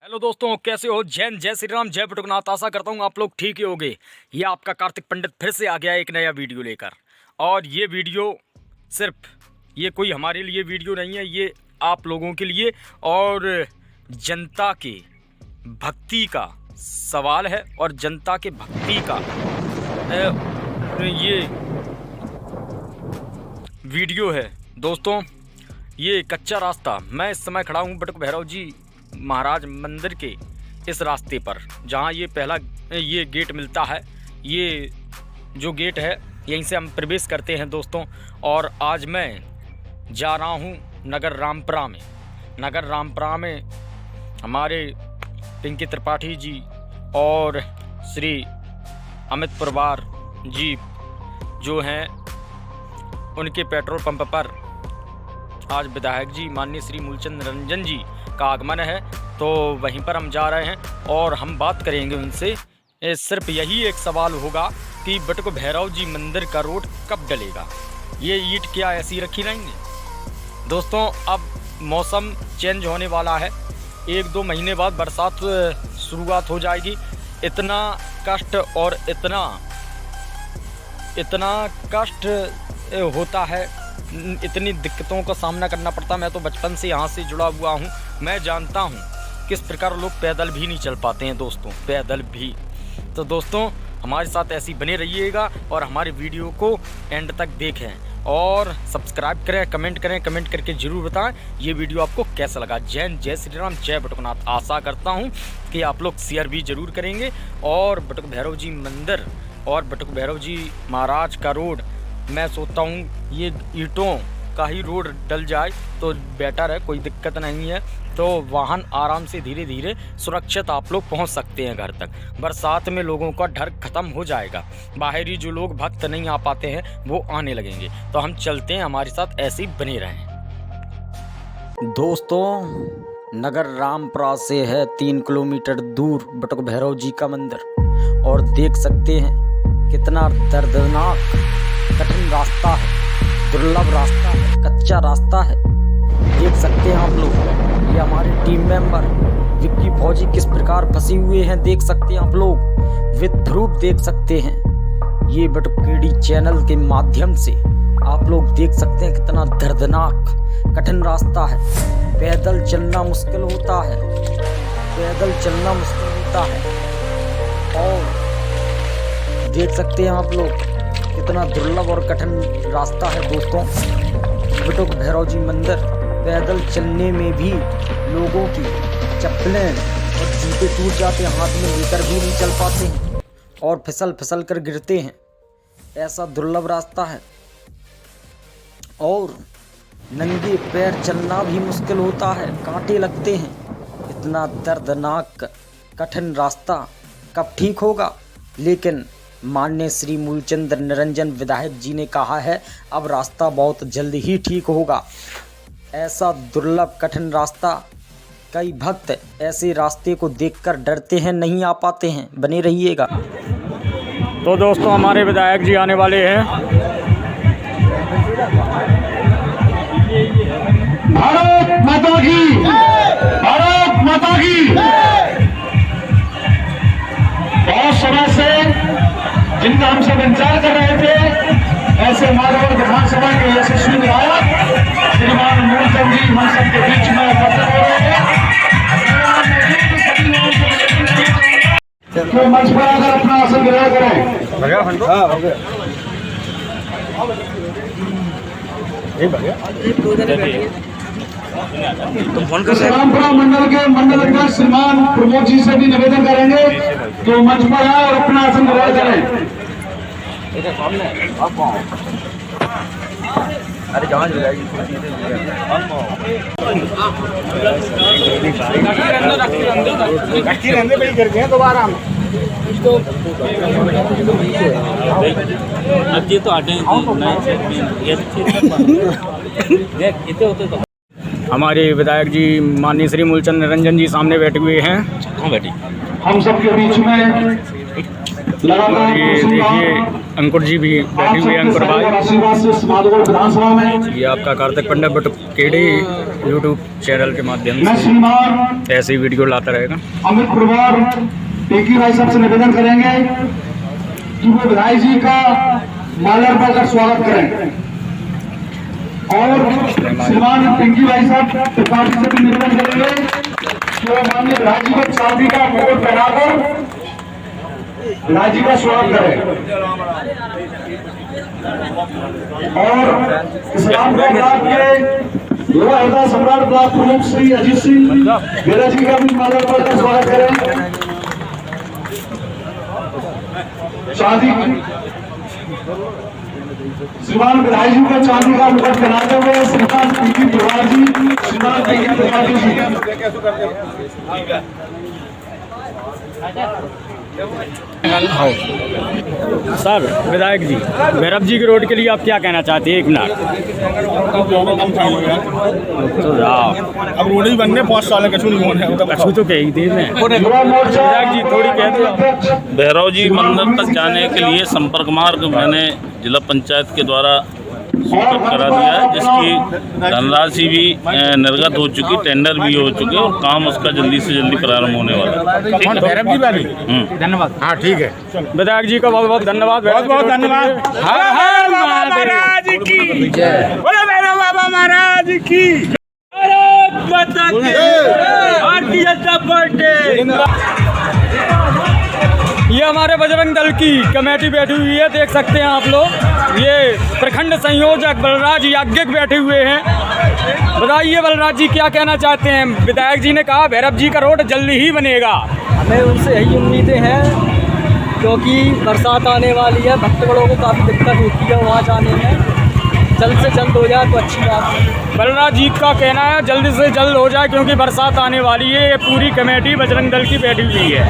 Hello दोस्तों, कैसे हो? जय श्री राम, जय बटुकनाथ। आशा करता हूँ आप लोग ठीक ही होंगे। ये आपका कार्तिक पंडित फिर से आ गया है एक नया वीडियो लेकर। और ये वीडियो सिर्फ ये कोई हमारे लिए वीडियो नहीं है, ये आप लोगों के लिए और जनता के भक्ति का सवाल है और जनता के भक्ति का ये वीडियो है। दोस्तों, ये कच्चा रास्ता, मैं इस समय खड़ा हूँ बटुक भैरव जी महाराज मंदिर के इस रास्ते पर, जहाँ ये पहला ये गेट मिलता है। ये जो गेट है यहीं से हम प्रवेश करते हैं दोस्तों। और आज मैं जा रहा हूँ नगर रामपुरा में। नगर रामपुरा में हमारे पिंकी त्रिपाठी जी और श्री अमित पुरवार जी जो हैं, उनके पेट्रोल पंप पर आज विधायक जी माननीय श्री मूलचंद निरंजन जी का आगमन है। तो वहीं पर हम जा रहे हैं और हम बात करेंगे उनसे। सिर्फ यही एक सवाल होगा कि बटुक भैरव जी मंदिर का रोड कब डलेगा। ये ईंट क्या ऐसी रखी रहेंगे? दोस्तों, अब मौसम चेंज होने वाला है, 1-2 महीने बाद बरसात शुरुआत हो जाएगी। इतना कष्ट और इतना कष्ट होता है, इतनी दिक्कतों का सामना करना पड़ता। मैं तो बचपन से यहाँ से जुड़ा हुआ हूँ, मैं जानता हूँ किस प्रकार लोग पैदल भी नहीं चल पाते हैं दोस्तों, पैदल भी। तो दोस्तों, हमारे साथ ऐसी बने रहिएगा और हमारे वीडियो को एंड तक देखें और सब्सक्राइब करें, कमेंट करें, कमेंट करके ज़रूर बताएं ये वीडियो आपको कैसा लगा। जय श्री राम, जय बटुकनाथ। आशा करता हूँ कि आप लोग शेयर भी ज़रूर करेंगे और बटुक भैरव जी मंदिर और बटुक भैरव जी महाराज का रोड, मैं सोचता हूँ ये ईंटों का ही रोड डल जाए तो बेटर है, कोई दिक्कत नहीं है। तो वाहन आराम से धीरे धीरे सुरक्षित आप लोग पहुँच सकते हैं घर तक। बरसात में लोगों का डर खत्म हो जाएगा, बाहरी जो लोग भक्त नहीं आ पाते हैं वो आने लगेंगे। तो हम चलते हैं, हमारे साथ ऐसे ही बने रहें। दोस्तों, नगर रामपुरा से है 3 किलोमीटर दूर बटुक भैरव जी का मंदिर और देख सकते हैं कितना दर्दनाक कठिन रास्ता है, दुर्लभ रास्ता है, कच्चा रास्ता है। देख सकते हैं आप लोग, ये हमारे टीम मेंबर विक्की फौजी किस प्रकार फंसे हुए हैं, देख सकते हैं आप लोग, विद प्रूफ देख सकते हैं। ये बटुकेडी चैनल के माध्यम से आप लोग देख सकते हैं कितना दर्दनाक कठिन रास्ता है। पैदल चलना मुश्किल होता है, पैदल चलना मुश्किल होता है। और देख सकते हैं आप लोग कितना दुर्लभ और कठिन रास्ता है दोस्तों। बटुक भैरव जी मंदिर पैदल चलने में भी लोगों की चप्पलें और जूते टूट जाते हैं, हाथ में लेकर भी नहीं चल पाते हैं और फिसल कर गिरते हैं। ऐसा दुर्लभ रास्ता है और नंगे पैर चलना भी मुश्किल होता है, कांटे लगते हैं। इतना दर्दनाक कठिन रास्ता कब ठीक होगा? लेकिन माननीय श्री मूलचंद निरंजन विधायक जी ने कहा है अब रास्ता बहुत जल्द ही ठीक होगा। ऐसा दुर्लभ कठिन रास्ता, कई भक्त ऐसे रास्ते को देखकर डरते हैं, नहीं आ पाते हैं। बने रहिएगा। तो दोस्तों, हमारे विधायक जी आने वाले हैं। भारत माता की, भारत माता की। बहुत समय से जिनका हम सब इंतजार कर रहे थे, ऐसे माधव विधानसभा के यशस्वी विधायक श्रीमान मूलचंद जी हम सबके बीच में उपस्थित हो रहे हैं। तो मंच पर आकर अपना आसन ग्रहण करें। रामपुरा मंडल के मंडल अध्यक्ष श्रीमान प्रमोद जी से भी निवेदन करेंगे तो मंच पर आए और अपना आसन ग्रहण करें। अरे जहाँ जो जाएगी करके हैं दोबारा हम अब ये तो हमारे विधायक जी माननीय श्री मूलचंद निरंजन जी सामने बैठे हुए हैं। हाँ बैठी। हम सबके बीच में लगातार ये देखिए अंकुर जी भी बैठे हुए हैं, अंकुर भाई। आशीर्वाद से माधोगढ़ विधानसभा में ये आपका कार्तिक पंडित बटुकेड़ी यूट्यूब चैनल के माध्यम मैं से श्रीमान ऐसे ही वीडियो लाता रहेगा। अमित कुमार टेकी भाई साहब से निवेदन करेंगे कि वो विधायक जी का माल्यार्पण कर स्वागत करें और श्रीमान पिंकी भाई साहब प्रकाश जी से भी निवेदन करेंगे कि वो माननीय विधायक जी को चांदी का मुकुट पहनाकर विधायक जी का स्वागत करें और इस्लाम ब्लॉक के युवा नेता सम्राट ब्लॉक प्रमुख श्री अजीत सिंह बेरा जी का भी माल्यार्पण कर स्वागत करें। चांदी श्रीमान विधायक जी को चांदी का मुकुट पहनाते हुए श्रीमान पीकी तिवारी जी, श्रीमान पीकी तिवारी जी। सर विधायक जी, भैरव जी के रोड के लिए आप क्या कहना चाहते हैं? 1 मिनट। तो अब रोड ही बनने 5 साल कछु नहीं होने कछु तो कही दे में विधायक जी थोड़ी कह दो। भैरव जी मंदिर तक जाने के लिए संपर्क मार्ग मैंने जिला पंचायत के द्वारा संपर्क करा दिया है, जिसकी धनराशि भी निर्गत हो चुकी, टेंडर भी हो चुके और काम उसका जल्दी से जल्दी प्रारंभ होने वाला है। भैरव जी वाली धन्यवाद। हाँ ठीक है, विधायक जी का बहुत बहुत धन्यवाद। बहुत बहुत धन्यवाद। हर हर बाबा महाराज की जय, बोलो भैरव बाबा महाराज की। भारतीय जनता पार्टी। ये हमारे बजरंग दल की कमेटी बैठी हुई है, देख सकते हैं आप लोग। ये प्रखंड संयोजक बलराज याज्ञिक बैठे हुए हैं। बताइए बलराज जी क्या कहना चाहते हैं? विधायक जी ने कहा भैरव जी का रोड जल्दी ही बनेगा। हमें उनसे यही उम्मीदें हैं क्योंकि बरसात आने वाली है, भक्तगणों को काफ़ी दिक्कत होती है वहाँ जाने में। जल्द से जल्द हो जाए तो अच्छी बात है। बलराज जी का कहना है जल्द से जल्द हो जाए क्योंकि बरसात आने वाली है। ये पूरी कमेटी बजरंग दल की बैठी हुई है।